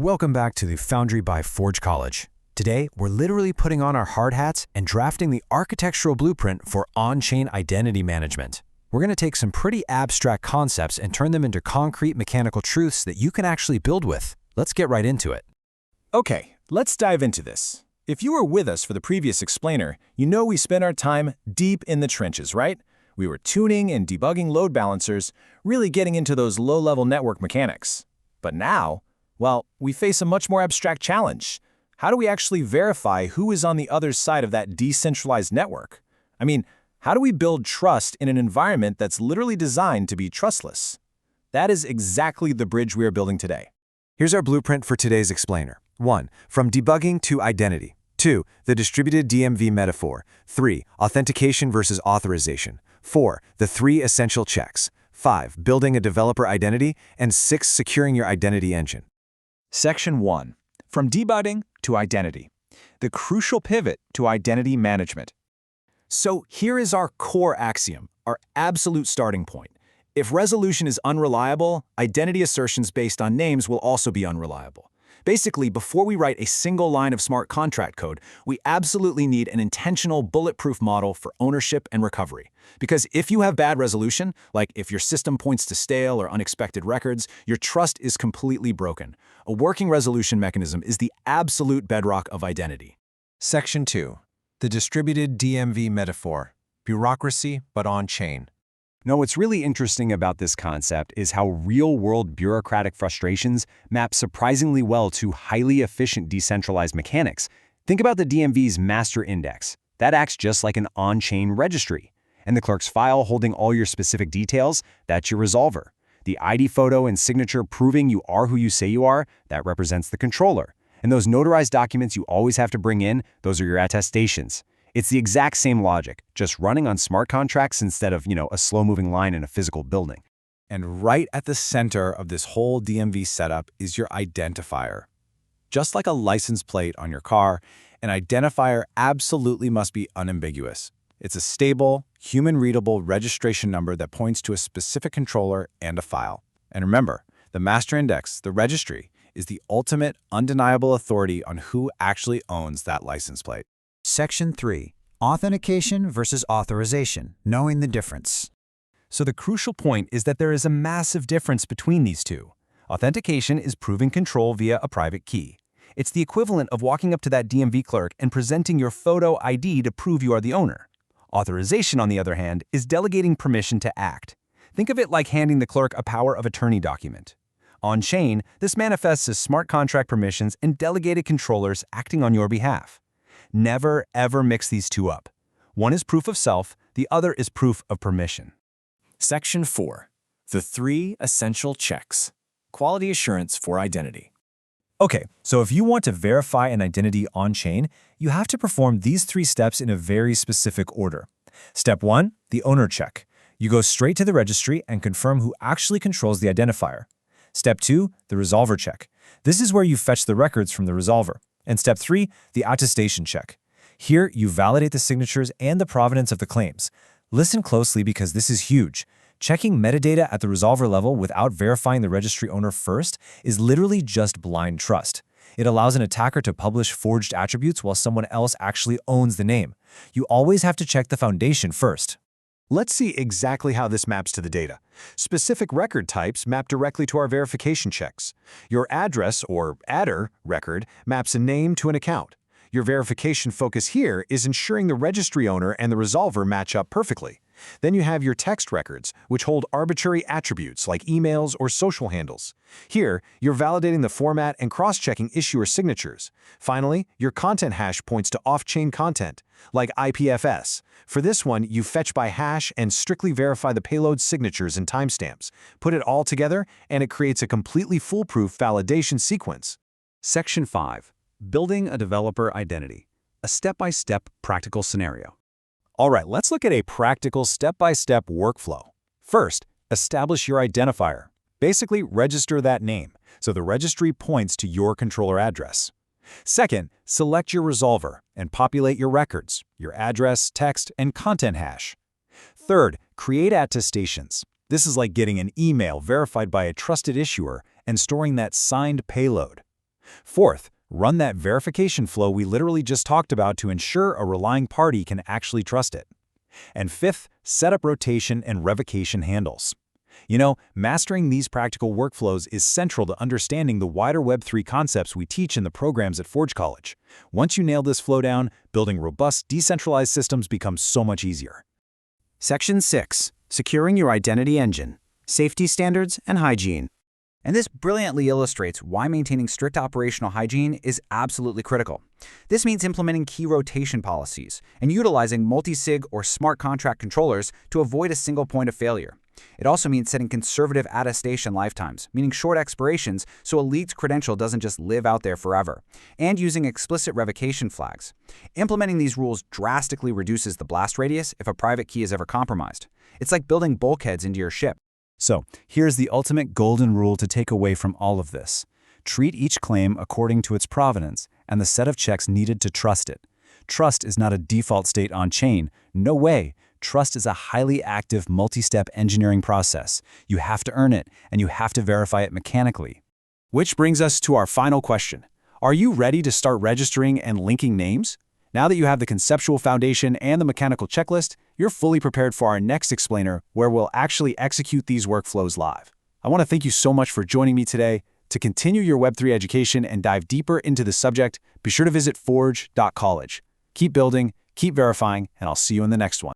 Welcome back to the Foundry by Forge College. Today, we're literally putting on our hard hats and drafting the architectural blueprint for on-chain identity management. We're going to take some pretty abstract concepts and turn them into concrete mechanical truths that you can actually build with. Let's get right into it. Okay, let's dive into this. If you were with us for the previous explainer, you know we spent our time deep in the trenches, right? We were tuning and debugging load balancers, really getting into those low-level network mechanics. But now, well, we face a much more abstract challenge. How do we actually verify who is on the other side of that decentralized network? I mean, how do we build trust in an environment that's literally designed to be trustless? That is exactly the bridge we are building today. Here's our blueprint for today's explainer. 1. From debugging to identity. 2. The distributed DMV metaphor. 3. Authentication versus authorization. 4. The 3 essential checks. 5. Building a developer identity. And 6. Securing your identity engine. Section 1. From debugging to identity. The crucial pivot to identity management. So here is our core axiom, our absolute starting point. If resolution is unreliable, identity assertions based on names will also be unreliable. Basically, before we write a single line of smart contract code, we absolutely need an intentional bulletproof model for ownership and recovery. Because if you have bad resolution, like if your system points to stale or unexpected records, your trust is completely broken. A working resolution mechanism is the absolute bedrock of identity. Section 2. The distributed DMV metaphor. Bureaucracy, but on-chain. Now, what's really interesting about this concept is how real-world bureaucratic frustrations map surprisingly well to highly efficient decentralized mechanics. Think about the DMV's master index. That acts just like an on-chain registry. And the clerk's file holding all your specific details, that's your resolver. The ID photo and signature proving you are who you say you are, that represents the controller. And those notarized documents you always have to bring in, those are your attestations. It's the exact same logic, just running on smart contracts instead of, a slow-moving line in a physical building. And right at the center of this whole DMV setup is your identifier. Just like a license plate on your car, an identifier absolutely must be unambiguous. It's a stable, human-readable registration number that points to a specific controller and a file. And remember, the master index, the registry, is the ultimate, undeniable authority on who actually owns that license plate. Section 3. Authentication versus authorization, knowing the difference. So the crucial point is that there is a massive difference between these two. Authentication is proving control via a private key. It's the equivalent of walking up to that DMV clerk and presenting your photo ID to prove you are the owner. Authorization, on the other hand, is delegating permission to act. Think of it like handing the clerk a power of attorney document. On-chain, this manifests as smart contract permissions and delegated controllers acting on your behalf. Never, ever mix these two up. One is proof of self, the other is proof of permission. Section 4. The 3 essential checks. Quality assurance for identity. Okay, so if you want to verify an identity on-chain, you have to perform these 3 steps in a very specific order. Step 1, the owner check. You go straight to the registry and confirm who actually controls the identifier. Step 2, the resolver check. This is where you fetch the records from the resolver. And step 3, the attestation check. Here, you validate the signatures and the provenance of the claims. Listen closely because this is huge. Checking metadata at the resolver level without verifying the registry owner first is literally just blind trust. It allows an attacker to publish forged attributes while someone else actually owns the name. You always have to check the foundation first. Let's see exactly how this maps to the data. Specific record types map directly to our verification checks. Your address, or adder, record maps a name to an account. Your verification focus here is ensuring the registry owner and the resolver match up perfectly. Then you have your text records, which hold arbitrary attributes like emails or social handles. Here, you're validating the format and cross-checking issuer signatures. Finally, your content hash points to off-chain content, like IPFS. For this one, you fetch by hash and strictly verify the payload signatures and timestamps. Put it all together, and it creates a completely foolproof validation sequence. Section 5. Building a developer identity. A step-by-step practical scenario. All right, let's look at a practical step-by-step workflow. First, establish your identifier. Basically, register that name, so the registry points to your controller address. Second, select your resolver and populate your records, your address, text, and content hash. Third, create attestations. This is like getting an email verified by a trusted issuer and storing that signed payload. Fourth, run that verification flow we literally just talked about to ensure a relying party can actually trust it. And fifth, set up rotation and revocation handles. Mastering these practical workflows is central to understanding the wider Web3 concepts we teach in the programs at Forge College. Once you nail this flow down, building robust, decentralized systems becomes so much easier. Section 6. Securing your identity engine. Safety standards and hygiene. And this brilliantly illustrates why maintaining strict operational hygiene is absolutely critical. This means implementing key rotation policies and utilizing multi-sig or smart contract controllers to avoid a single point of failure. It also means setting conservative attestation lifetimes, meaning short expirations so a leaked credential doesn't just live out there forever, and using explicit revocation flags. Implementing these rules drastically reduces the blast radius if a private key is ever compromised. It's like building bulkheads into your ship. So, here's the ultimate golden rule to take away from all of this. Treat each claim according to its provenance and the set of checks needed to trust it. Trust is not a default state on-chain. No way. Trust is a highly active, multi-step engineering process. You have to earn it, and you have to verify it mechanically. Which brings us to our final question. Are you ready to start registering and linking names? Now that you have the conceptual foundation and the mechanical checklist, you're fully prepared for our next explainer, where we'll actually execute these workflows live. I want to thank you so much for joining me today. To continue your Web3 education and dive deeper into the subject, be sure to visit forge.college. Keep building, keep verifying, and I'll see you in the next one.